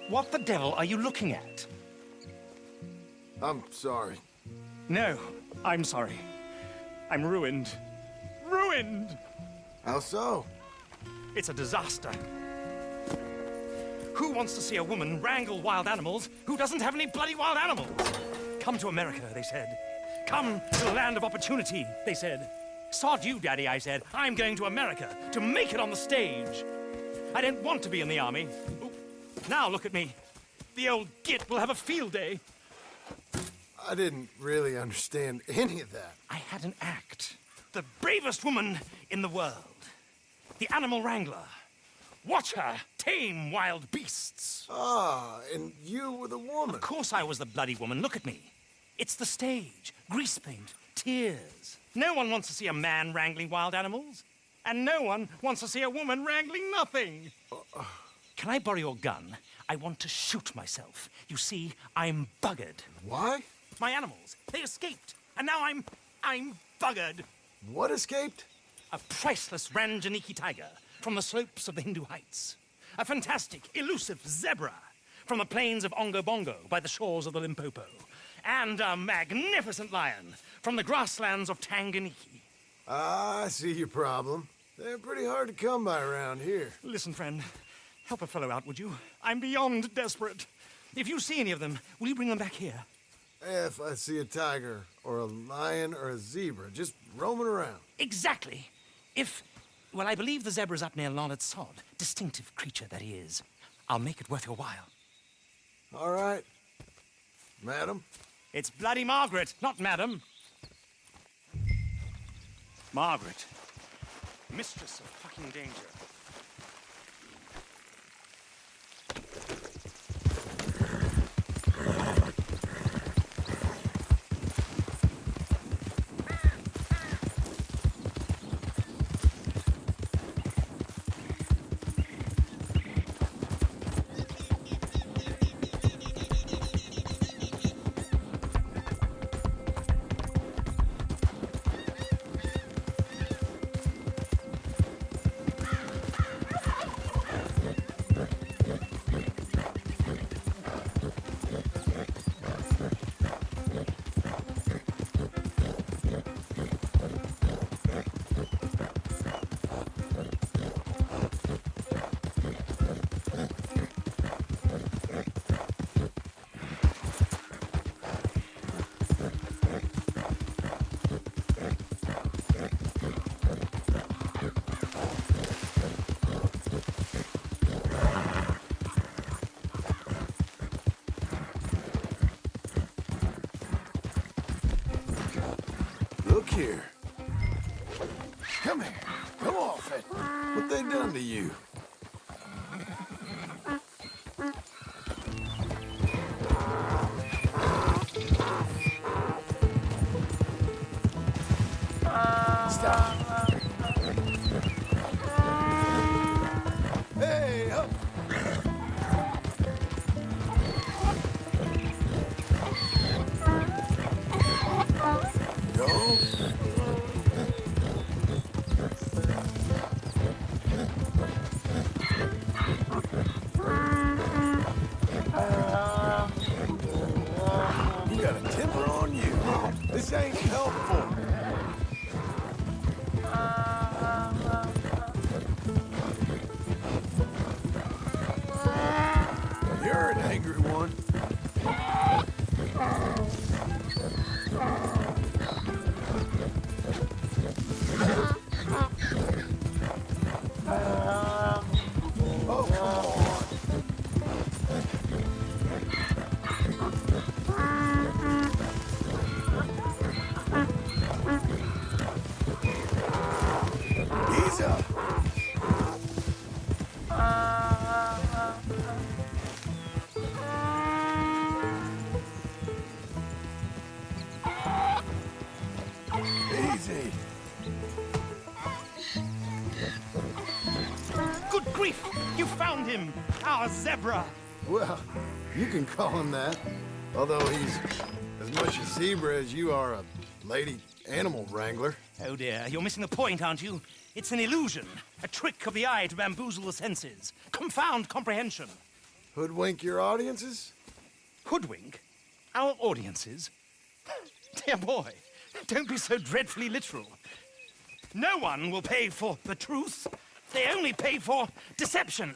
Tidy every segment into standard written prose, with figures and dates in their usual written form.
What the devil are you looking at? I'm sorry. No, I'm sorry. I'm ruined. Ruined! How so? It's a disaster. Who wants to see a woman wrangle wild animals who doesn't have any bloody wild animals? Come to America, they said. Come to the land of opportunity, they said. Sod you, Daddy, I said. I'm going to America to make it on the stage. I didn't want to be in the army. Ooh. Now look at me. The old git will have a field day. I didn't really understand any of that. I had an act. The bravest woman in the world. The animal wrangler. Watch her tame wild beasts. Ah, and you were the woman. Of course I was the bloody woman. Look at me. It's the stage. Grease paint. Tears. No one wants to see a man wrangling wild animals. And no one wants to see a woman wrangling nothing. Can I borrow your gun? I want to shoot myself. You see, I'm buggered. Why? My animals, they escaped. And now I'm buggered. What escaped? A priceless Ranjaniki tiger from the slopes of the Hindu Heights. A fantastic, elusive zebra from the plains of Ongo Bongo by the shores of the Limpopo. And a magnificent lion from the grasslands of Tanganyika. Ah, I see your problem. They're pretty hard to come by around here. Listen, friend, help a fellow out, would you? I'm beyond desperate. If you see any of them, will you bring them back here? If I see a tiger, or a lion, or a zebra, just roaming around. Exactly. Well, I believe the zebra's up near Larned Sod. Distinctive creature that he is. I'll make it worth your while. All right. Madam? It's bloody Margaret, not Madam. Margaret. Mistress of fucking danger. Look here. Come here. Come off it. What they done to you? Stop. Hey, up. Go. You got a temper on you. This ain't helpful. You're an angry one. Oh, come on. Ease up. Easy. Good grief! You found him! Our zebra! Well, you can call him that. Although he's as much a zebra as you are a lady animal wrangler. Oh dear, you're missing the point, aren't you? It's an illusion. A trick of the eye to bamboozle the senses. Confound comprehension. Hoodwink your audiences? Hoodwink? Our audiences? Dear boy, don't be so dreadfully literal. No one will pay for the truth. They only pay for deception.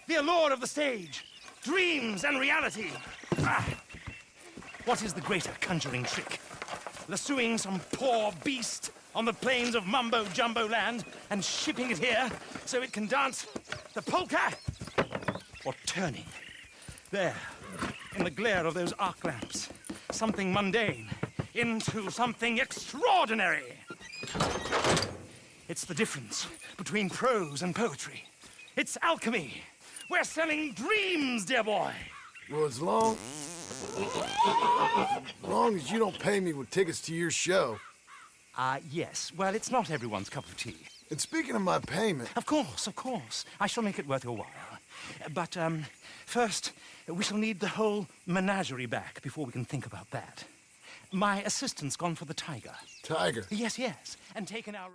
The allure of the stage, dreams and reality. Ah. What is the greater conjuring trick? Lassoing some poor beast on the plains of mumbo-jumbo land and shipping it here so it can dance the polka? Or turning, there, in the glare of those arc lamps, something mundane into something extraordinary? It's the difference between prose and poetry. It's alchemy. We're selling dreams, dear boy. Well, as long as you don't pay me with tickets to your show. Yes. Well, it's not everyone's cup of tea. And speaking of my payment... Of course, of course. I shall make it worth your while. But, first, we shall need the whole menagerie back before we can think about that. My assistant's gone for the tiger. Tiger? Yes, yes. And taken our...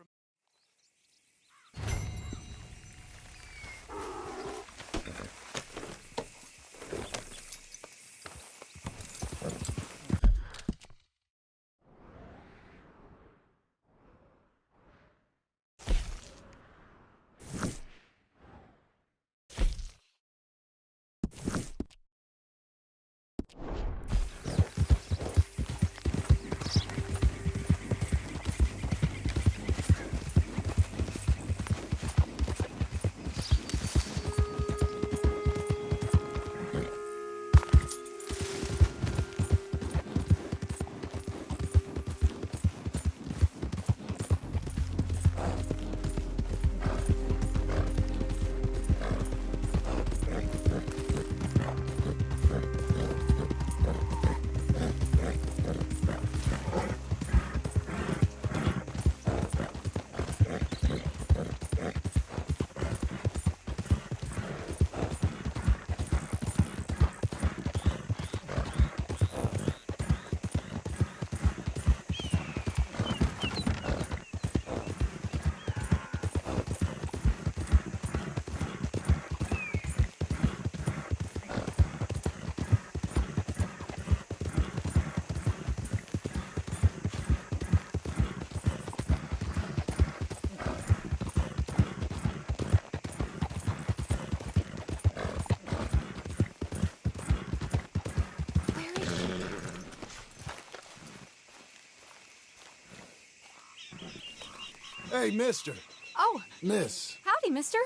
Hey, mister. Oh, Miss, howdy, mister.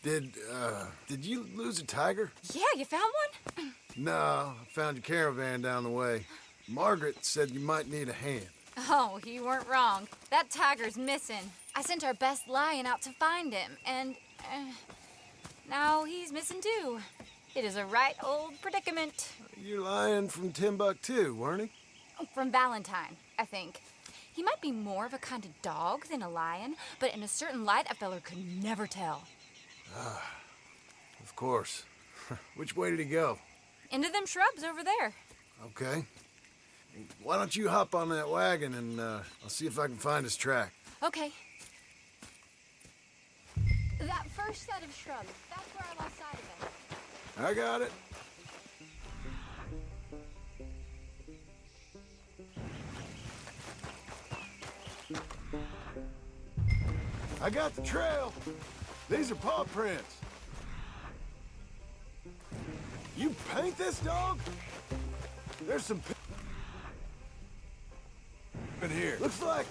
did you lose a tiger? Yeah, you found one? No, I found your caravan down the way. Margaret said you might need a hand. Oh, you weren't wrong. That tiger's missing. I sent our best lion out to find him, and now he's missing too. It is a right old predicament. You're lying from Timbuktu, weren't he? From Valentine, I think. He might be more of a kind of dog than a lion, but in a certain light, a feller could never tell. Of course. Which way did he go? Into them shrubs over there. Okay. Why don't you hop on that wagon and I'll see if I can find his track. Okay. That first set of shrubs, that's where I lost sight of him. I got it. I got the trail. These are paw prints. You paint this dog? There's some in here. Looks like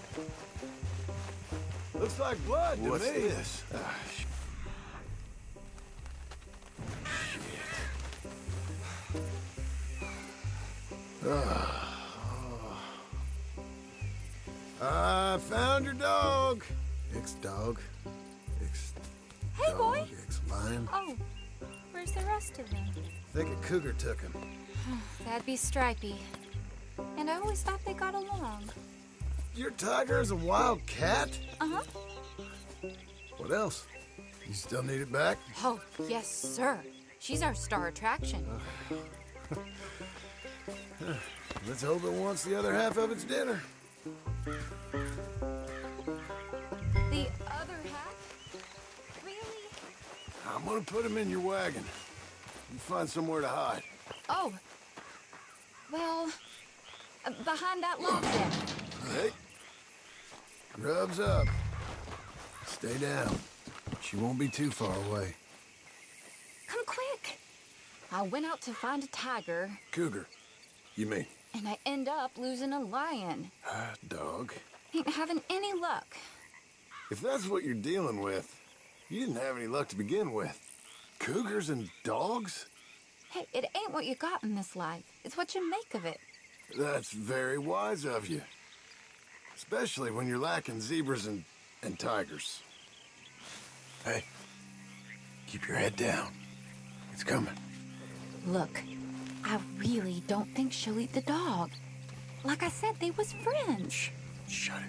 blood to me. What's this? I found your dog. Ex-dog. Hey, boy. Ex-lion. Oh, where's the rest of them? I think a cougar took him. That'd be Stripey. And I always thought they got along. Your tiger is a wild cat? Uh-huh. What else? You still need it back? Oh, yes, sir. She's our star attraction. Let's hope it wants the other half of its dinner. The other half? Really? I'm gonna put him in your wagon. You find somewhere to hide. Oh. Well, behind that log then. Hey. Grub's up. Stay down. She won't be too far away. Come quick. I went out to find a tiger, Cougar, you mean? and I end up losing a lion. Dog. Ain't having any luck. If that's what you're dealing with, you didn't have any luck to begin with. Cougars and dogs? Hey, it ain't what you got in this life. It's what you make of it. That's very wise of you. Especially when you're lacking zebras and tigers. Hey, keep your head down. It's coming. Look, I really don't think she'll eat the dog. Like I said, they was friends. Shh, shut it.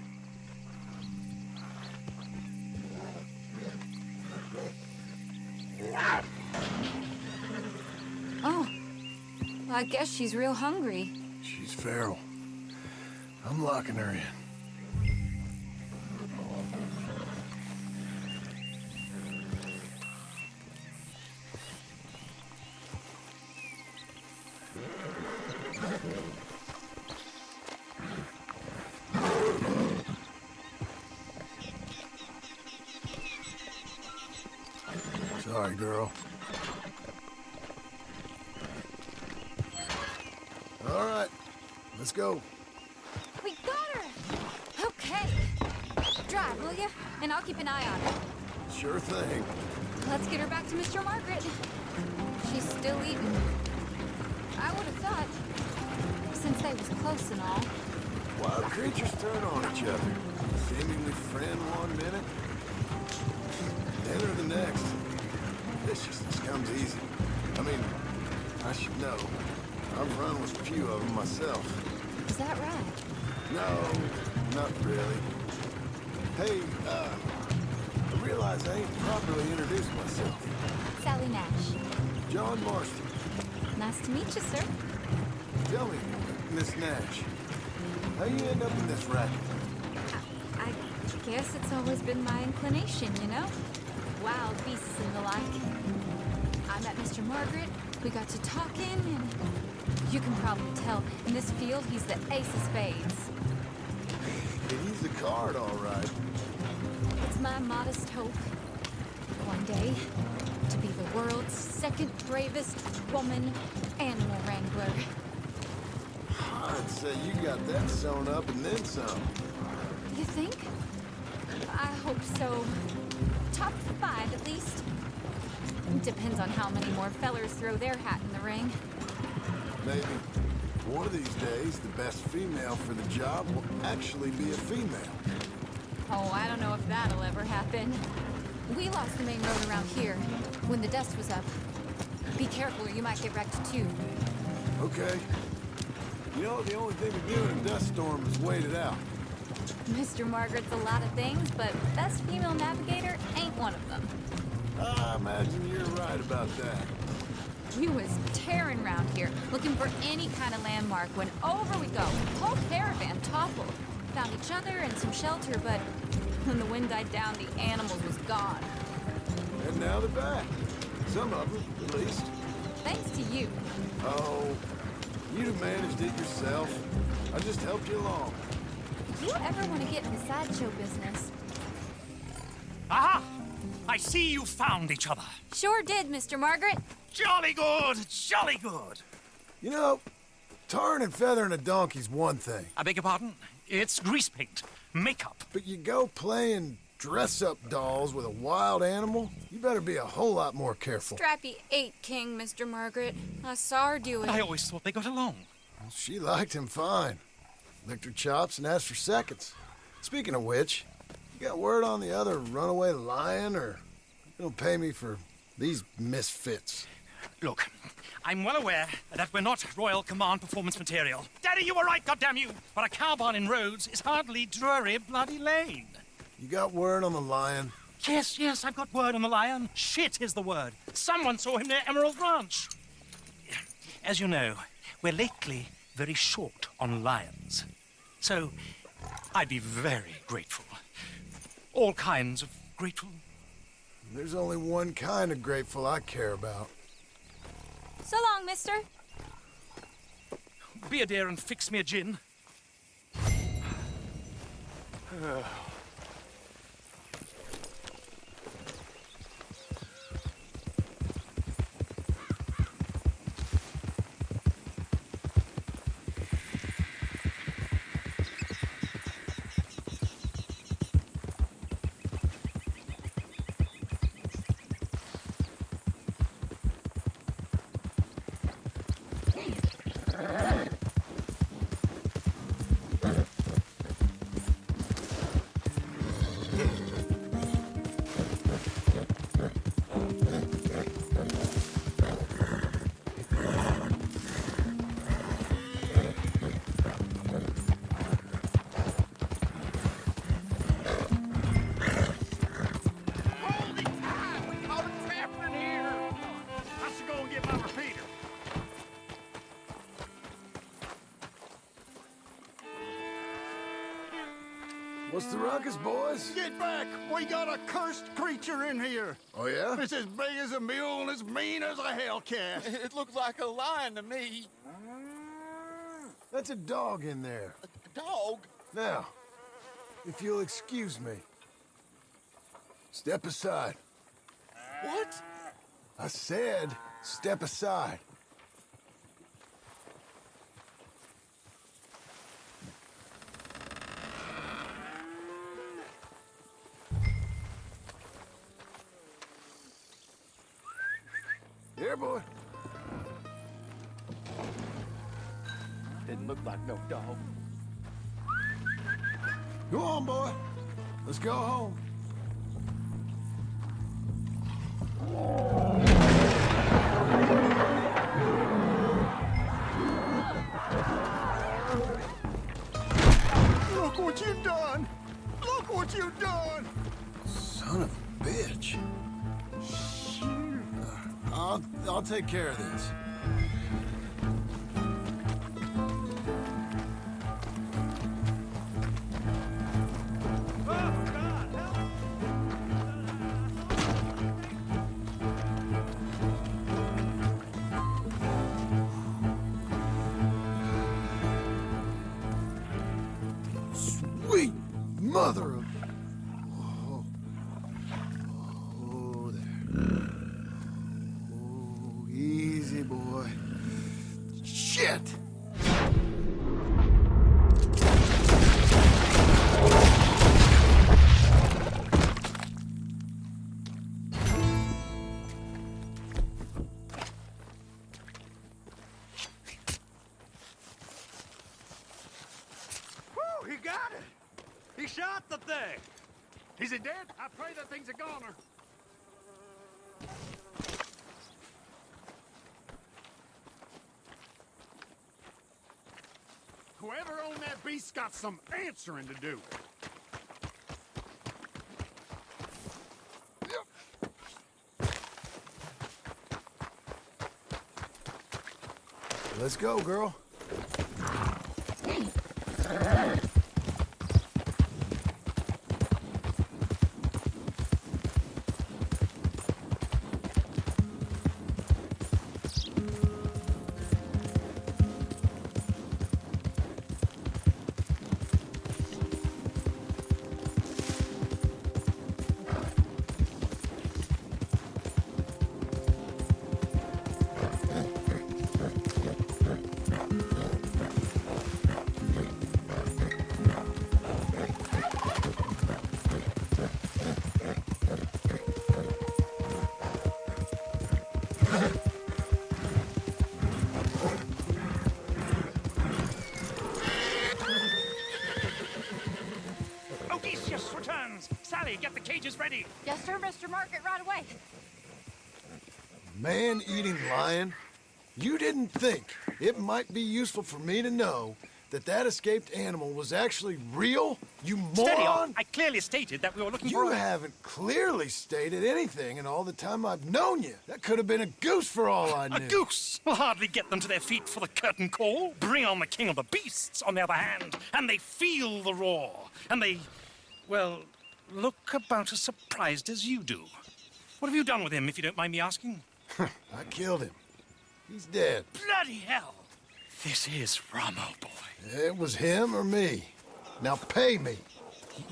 Oh, well, I guess she's real hungry. She's feral. I'm locking her in. Sorry, girl. All right, let's go. We got her! Okay. Drive, will you? And I'll keep an eye on her. Sure thing. Let's get her back to Mr. Margaret. She's still eating. I would have thought, since they was close and all. Wild creatures turn on each other. Seemingly friend one minute, dinner the next. Viciousness comes easy. I mean, I should know. I've run with a few of them myself. Is that right? No, not really. Hey, I realize I ain't properly introduced myself. Sally Nash. John Marston. Nice to meet you, sir. Tell me, Miss Nash, how you end up in this racket? I guess it's always been my inclination, you know? Wild beasts and the like. I met Mr. Margaret, we got to talking, and you can probably tell, in this field, he's the ace of spades. He's a card, all right. It's my modest hope, one day, to be the world's second bravest woman animal wrangler. I'd say you got that sewn up and then some. You think? I hope so. Top 5, at least. Depends on how many more fellers throw their hat in the ring. Maybe one of these days, the best female for the job will actually be a female. Oh, I don't know if that'll ever happen. We lost the main road around here when the dust was up. Be careful or you might get wrecked too. Okay. You know, the only thing to do in a dust storm is wait it out. Mr. Margaret's a lot of things, but best female navigator ain't one of them. I imagine you're right about that. We was tearing around here, looking for any kind of landmark when over we go. Whole caravan toppled. Found each other and some shelter, but when the wind died down, the animals was gone. And now they're back. Some of them, at least. Thanks to you. Oh, you'd have managed it yourself. I just helped you along. If you ever want to get in the sideshow business, Aha! I see you found each other. sure did, Mr. Margaret. Jolly good, jolly good. You know, tarring and feathering a donkey's one thing, I beg your pardon? It's grease paint, makeup. but you go playing dress-up dolls with a wild animal, you better be a whole lot more careful. Strappy ate King, Mr. Margaret. I saw her do it. I always thought they got along. She liked him fine. Licked her chops and asked for seconds. Speaking of which, you got word on the other runaway lion, or you don't pay me for these misfits? Look, I'm well aware that we're not Royal Command performance material. Daddy, you were right, goddamn you! But a cow barn in Rhodes is hardly Drury Bloody Lane. You got word on the lion? Yes, I've got word on the lion. Shit is the word. Someone saw him near Emerald Ranch. As you know, we're lately very short on lions. So, I'd be very grateful. All kinds of grateful. There's only one kind of grateful I care about. So long, mister. Be a dear and fix me a gin. Holy time! We caught a trapper in here! I should go and get my repeater. What's the ruckus, boys? Get back! We got a cursed creature in here. Oh, yeah? It's as big as a mule and as mean as a hellcat. It looks like a lion to me. That's a dog in there. A dog? Now, if you'll excuse me, step aside. What? I said, step aside. Here, boy. Didn't look like no dog. Go on, boy. Let's go home. Look what you done! Look what you done! Son of a bitch. I'll take care of this. Sweet mother of... Oh, there. Oh, easy, boy. Shit! Whew, he got it! He shot the thing! Is it dead? I pray that thing's a goner. Whoever owned that beast's got some answering to do. Let's go, girl. Odysseus returns! Sally, get the cages ready! Yes, sir, Mr. Margaret, right away. Man-eating lion? You didn't think it might be useful for me to know that that escaped animal was actually real? You moron! Steady on! I clearly stated that we were looking for You a... haven't clearly stated anything in all the time I've known you. That could have been a goose for all I knew. A goose will hardly get them to their feet for the curtain call. Bring on the king of the beasts, on the other hand, and they feel the roar. And they, well, look about as surprised as you do. What have you done with him, if you don't mind me asking? I killed him. He's dead. Bloody hell! This is Ramo, boy. It was him or me. Now pay me.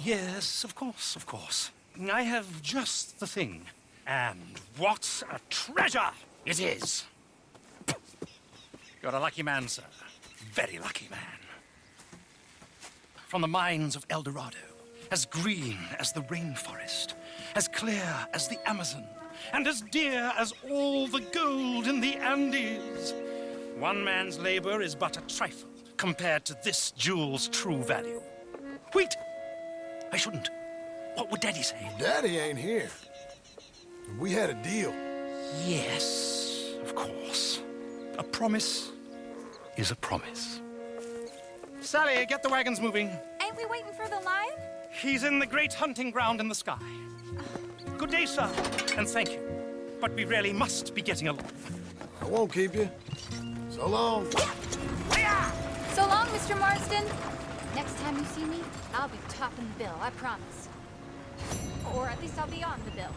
Yes, of course, of course. I have just the thing. And what a treasure it is! You're a lucky man, sir. Very lucky man. From the mines of El Dorado, as green as the rainforest, as clear as the Amazon, and as dear as all the gold in the Andes. One man's labor is but a trifle compared to this jewel's true value. Wait! I shouldn't. What would Daddy say? Daddy ain't here. We had a deal. Yes, of course. A promise is a promise. Sally, get the wagons moving. Ain't we waiting for the lion? He's in the great hunting ground in the sky. Good day, sir, and thank you. But we really must be getting along. I won't keep you. So long. So long, Mr. Marsden. Next time you see me, I'll be topping the bill, I promise. Or at least I'll be on the bill.